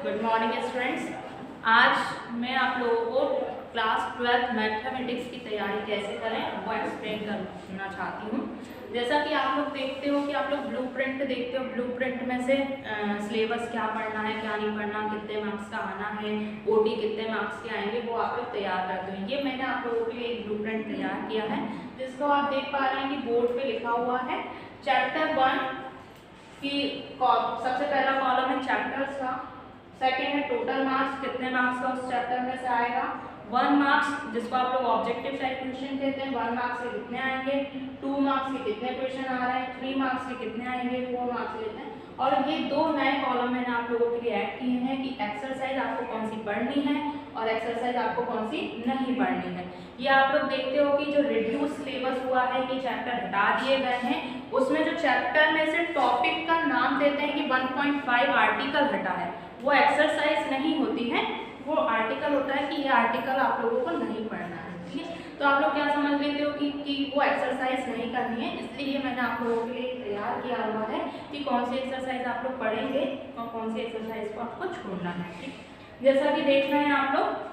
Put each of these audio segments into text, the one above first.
Good morning students. आज मैं आप लोगों को क्लास 12 मैथमेटिक्स की तैयारी कैसे करें वो एक्सप्लेन करना चाहती हूँ। जैसा कि आप लोग देखते हो कि आप लोग ब्लूप्रिंट देखते हो, ब्लूप्रिंट में से सिलेबस क्या पढ़ना है क्या नहीं पढ़ना, कितने मार्क्स का आना है, ओटी कितने मार्क्स के आएंगे, वो आप लोग तैयार करते हो। ये मैंने आप लोगों के लिए एक ब्लूप्रिंट तैयार किया है जिसको आप देख पा रहे हैं कि बोर्ड पे लिखा हुआ है चैप्टर 1 की सबसे पहला कॉलम है चैप्टर्स का, सेकेंड है टोटल मार्क्स, कितने मार्क्स का उस चैप्टर में से आएगा, 1 मार्क्स जिसको आप लोग ऑब्जेक्टिव टाइप क्वेश्चन कहते हैं, 1 मार्क्स के कितने आएंगे, 2 मार्क्स के कितने क्वेश्चन आ रहे हैं, 3 मार्क्स के कितने आएंगे, 4 मार्क्स के कितने। और ये दो नए कॉलम मैंने आप लोगों के लिए ऐड किए हैं कि एक्सरसाइज आपको कौन सी पढ़नी है और एक्सरसाइज आपको कौन सी नहीं पढ़नी है। ये आप लोग देखते हो कि जो रिड्यूस सिलेबस हुआ है कि चैप्टर हटा दिए गए हैं, उसमें जो चैप्टर में से टॉपिक का नाम देते हैं कि 1.5 आर्टिकल हटा है, वो एक्सरसाइज नहीं होती है, वो आर्टिकल होता है कि ये आर्टिकल आप लोगों को नहीं पढ़ना है। ठीक है, तो आप लोग क्या समझ लेते हो कि वो एक्सरसाइज नहीं करनी है, इसलिए मैंने आप लोगों के लिए तैयार किया हुआ है कि कौन सी एक्सरसाइज आप लोग पढ़ेंगे और कौन सी एक्सरसाइज को आपको छोड़ना है। ठीक, जैसा कि देख रहे हैं आप लोग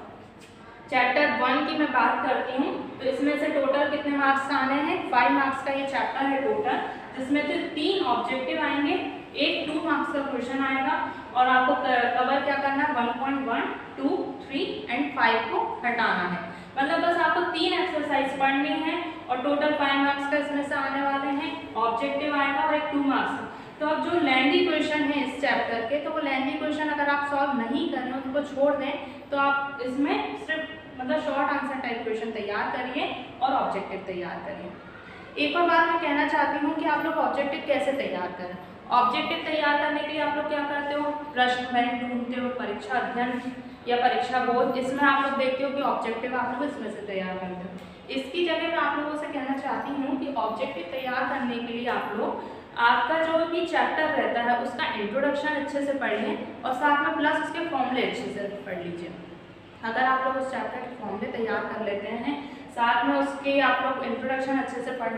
चैप्टर 1 की मैं बात करती हूँ, तो इसमें से टोटल कितने मार्क्स का आने हैं, 5 मार्क्स का ये चैप्टर है टोटल, जिसमें से 3 ऑब्जेक्टिव आएंगे, एक 2 मार्क्स का क्वेश्चन आएगा और आपको कवर क्या करना है 1.1, 2, 3 एंड 5 को हटाना है। मतलब बस आपको 3 एक्सरसाइज पढ़नी है और टोटल 5 मार्क्स का इसमें से आने वाले हैं, ऑब्जेक्टिव आएगा और एक 2 मार्क्स का। तो अब जो लेंथी क्वेश्चन है इस चैप्टर के, तो वो लेंथी क्वेश्चन अगर आप सॉल्व नहीं करें, उनको छोड़ दें, तो आप इसमें सिर्फ मतलब शॉर्ट आंसर टाइप क्वेश्चन तैयार करिए और ऑब्जेक्टिव तैयार करिए। एक और बात मैं कहना चाहती हूँ कि आप लोग ऑब्जेक्टिव कैसे तैयार करें। ऑब्जेक्टिव तैयार करने के लिए आप लोग क्या करते हो, प्रश्न बैंक ढूंढते हो, परीक्षा अध्ययन या परीक्षा बोध, इसमें आप लोग देखते हो कि ऑब्जेक्टिव आप लोग इसमें से तैयार करते हो। इसकी जगह मैं आप लोगों से कहना चाहती हूँ कि ऑब्जेक्टिव तैयार करने के लिए आप लोग आपका जो भी चैप्टर रहता है उसका इंट्रोडक्शन अच्छे से पढ़िए और साथ में प्लस उसके फॉर्मूले अच्छे से पढ़ लीजिए। अगर आप लोग उस चैप्टर के फॉर्मूले तैयार कर लेते हैं, साथ में उसके आप लोग इंट्रोडक्शन अच्छे से पढ़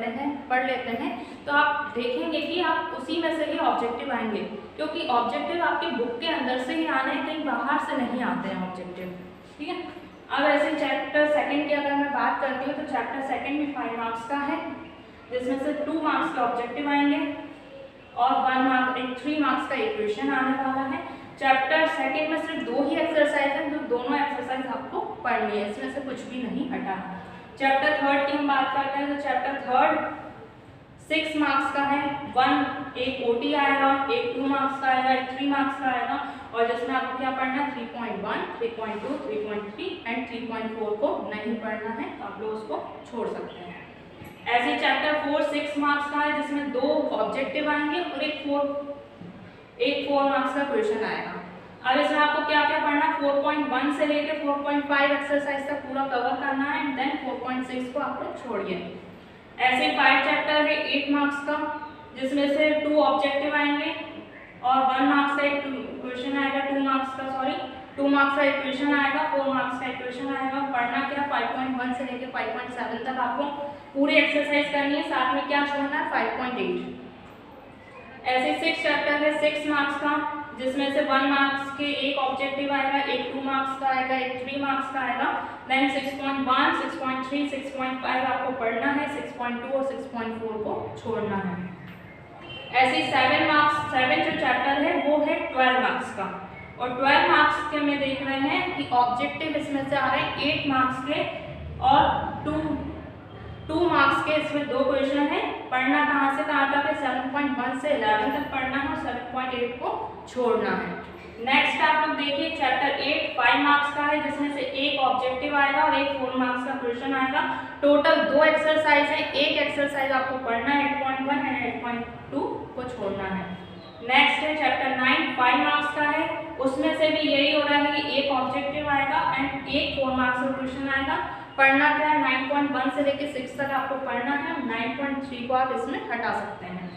लेते हैं, तो आप देखेंगे कि आप उसी में से ही ऑब्जेक्टिव आएंगे, क्योंकि ऑब्जेक्टिव आपके बुक के अंदर से ही आने हैं, कहीं बाहर से नहीं आते हैं ऑब्जेक्टिव। ठीक है, अब ऐसे चैप्टर सेकंड की अगर मैं बात करती हूँ, तो चैप्टर सेकंड भी 5 मार्क्स का है, जिसमें से 2 मार्क्स के ऑब्जेक्टिव आएंगे और 3 मार्क्स का इक्वेशन आने वाला है। चैप्टर सेकंड में सिर्फ 2 ही एक्सरसाइज है, जो दोनों एक्सरसाइज आपको पढ़नी है, इसमें से कुछ भी नहीं हटा। चैप्टर थर्ड की हम बात करते हैं, तो चैप्टर थर्ड 6 मार्क्स का है, एक ओटी आएगा, एक 2 मार्क्स का आएगा, एक 3 मार्क्स का आएगा, और जिसमें आपको क्या पढ़ना है 3.1, 3.2, 3.3 एंड 3.4 को नहीं पढ़ना है, तो आप लोग उसको छोड़ सकते हैं। ऐसे चैप्टर 4 6 मार्क्स का है, जिसमें 2 ऑब्जेक्टिव आएंगे और एक 4 मार्क्स का क्वेश्चन आएगा। अब इसमें आपको क्या क्या पढ़ना है, 4.1 से लेकर 4.5 एक्सरसाइज तक पूरा कवर करना है एंड देन 4.6 को आप लोग छोड़िए। ऐसे 5 चैप्टर है 8 मार्क्स का, जिसमें से 2 ऑब्जेक्टिव आएंगे और 1 मार्क्स का एक क्वेश्चन आएगा, 2 मार्क्स का एक क्वेश्चन आएगा, 4 मार्क्स का एक क्वेश्चन आएगा। पढ़ना क्या 5.1 से लेकर 5.7 तक आपको पूरी एक्सरसाइज करनी है, साथ में क्या छोड़ना है 5.8। ऐसे 6 चैप्टर है 6 मार्क्स का, जिसमें से 1 मार्क्स के एक ऑब्जेक्टिव आएगा, एक 2 मार्क्स का आएगा, एक 3 मार्क्स का आएगा, देन 6.1, 6.3, 6.5 आपको पढ़ना है, 6.2 और 6.4 को छोड़ना है। ऐसे 7 जो चैप्टर है वो है 12 मार्क्स का, और 12 मार्क्स के में देख रहे हैं कि ऑब्जेक्टिव इसमें से आ रहे हैं 8 मार्क्स के और 2 मार्क्स के, इसमें 2 क्वेश्चन है। पढ़ना कहाँ से कहाँ तक है, 7.1 से 11 तक पढ़ना है और 7.8 को छोड़ना है। नेक्स्ट आप लोग देखिए चैप्टर 8 5 मार्क्स का है, जिसमें से एक ऑब्जेक्टिव आएगा और एक 4 मार्क्स का क्वेश्चन आएगा। टोटल 2 एक्सरसाइज है, एक एक्सरसाइज आपको पढ़ना है 8.1 एंड 8.2 को छोड़ना है। नेक्स्ट है चैप्टर 9 5 मार्क्स का है, उसमें से भी यही हो रहा है कि एक ऑब्जेक्टिव आएगा एंड एक 4 मार्क्स का क्वेश्चन आएगा। पढ़ना क्या है 9.1 से लेकर 6 तक आपको पढ़ना है, 9.3 को आप इसमें हटा सकते हैं।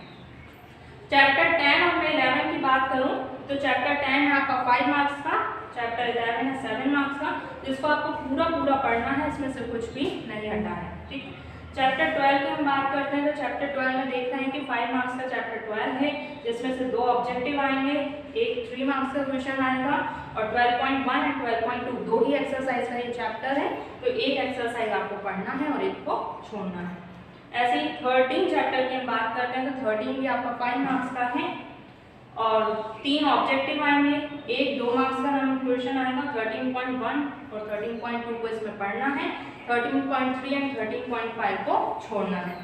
चैप्टर 10 और मैं 11 की बात करूं, तो चैप्टर 10 है आपका 5 मार्क्स का, चैप्टर 11 है 7 मार्क्स का, जिसको आपको पूरा पढ़ना है, इसमें से कुछ भी नहीं हटा है। ठीक, चैप्टर 12 की हम बात करते हैं तो चैप्टर 12 में देखते हैं कि 5 मार्क्स का चैप्टर 12 है, जिसमें से 2 ऑब्जेक्टिव आएंगे, एक 3 मार्क्स का क्वेश्चन आएगा और 12.1 एंड 12.2 दो ही एक्सरसाइज का ये चैप्टर है, तो एक एक्सरसाइज आपको पढ़ना है और एक को छोड़ना है। ऐसे ही 13 चैप्टर की हम बात करते हैं तो 13 भी आपका 5 मार्क्स का है और 3 ऑब्जेक्टिव आएंगे, एक 2 मार्क्स का क्वेश्चन आएगा, 13.1 और 13.2 को इसमें पढ़ना है, 13.3 एंड 13.5 को छोड़ना है।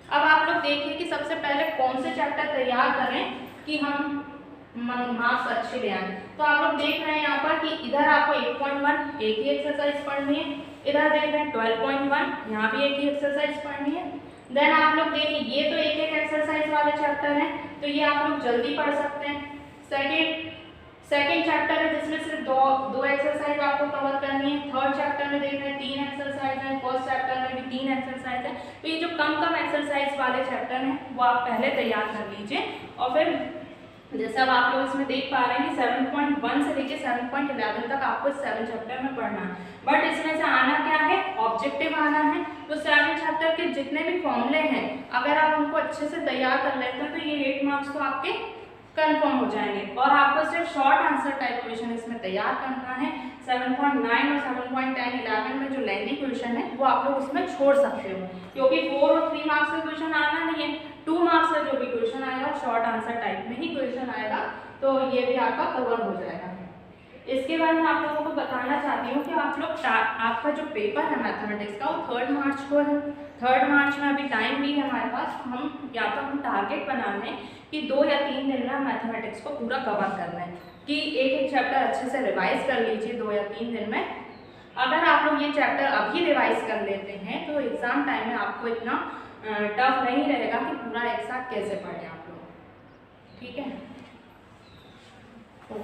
अब आप लोग देखिए कि सबसे पहले कौन से चैप्टर तैयार करें कि हम मार्क्स अच्छे ले आए। तो आप लोग देख रहे हैं यहाँ पर कि इधर आपको 8.1 एक ही एक्सरसाइज पढ़नी है, इधर देख रहे हैं 12.1 यहाँ भी एक ही एक्सरसाइज पढ़नी है। देन आप लोग देखिए ये तो एक एक एक्सरसाइज वाले चैप्टर हैं, तो ये आप लोग जल्दी पढ़ सकते हैं। सेकंड चैप्टर है जिसमें सिर्फ दो एक्सरसाइज आपको कवर करनी है। थर्ड चैप्टर में देख रहे हैं 3 एक्सरसाइज हैं, फर्स्ट चैप्टर में भी 3 एक्सरसाइज है। तो ये जो कम एक्सरसाइज वाले चैप्टर हैं वो आप पहले तैयार कर लीजिए और फिर जैसे अब आप लोग इसमें देख पा रहे हैं कि 7.1 से लेकर 7.11 तक आपको 7 चैप्टर में पढ़ना है, बट इसमें से आना क्या है, ऑब्जेक्टिव आना है। तो 7 चैप्टर के जितने भी फॉर्मूले हैं अगर आप उनको अच्छे से तैयार कर लेते हैं तो ये 8 मार्क्स तो आपके कंफर्म हो जाएंगे। और आपको सिर्फ शॉर्ट आंसर टाइप क्वेश्चन इसमें तैयार करना है। 7.9 और 7.10 11 में जो लेंथी क्वेश्चन है वो आप लोग उसमें छोड़ सकते हो, क्योंकि 4 और 3 मार्क्स का क्वेश्चन आना नहीं है, 2 मार्क्स का जो भी क्वेश्चन आएगा शॉर्ट आंसर टाइप में ही क्वेश्चन आएगा, तो ये भी आपका कवर हो जाएगा। इसके बाद मैं आप लोगों को बताना चाहती हूँ कि आप लोग आपका जो पेपर है मैथमेटिक्स का वो 3 मार्च को है। 3 मार्च में अभी टाइम भी है हमारे पास, हम या तो हम टारगेट बना लें कि 2 या 3 दिन में मैथमेटिक्स को पूरा कवर कर लें, कि एक चैप्टर अच्छे से रिवाइज कर लीजिए 2 या 3 दिन में। अगर आप लोग ये चैप्टर अभी रिवाइज कर लेते हैं तो एग्ज़ाम टाइम में आपको इतना टफ नहीं रहेगा कि पूरा एक साथ कैसे पढ़ें आप लोग, ठीक है।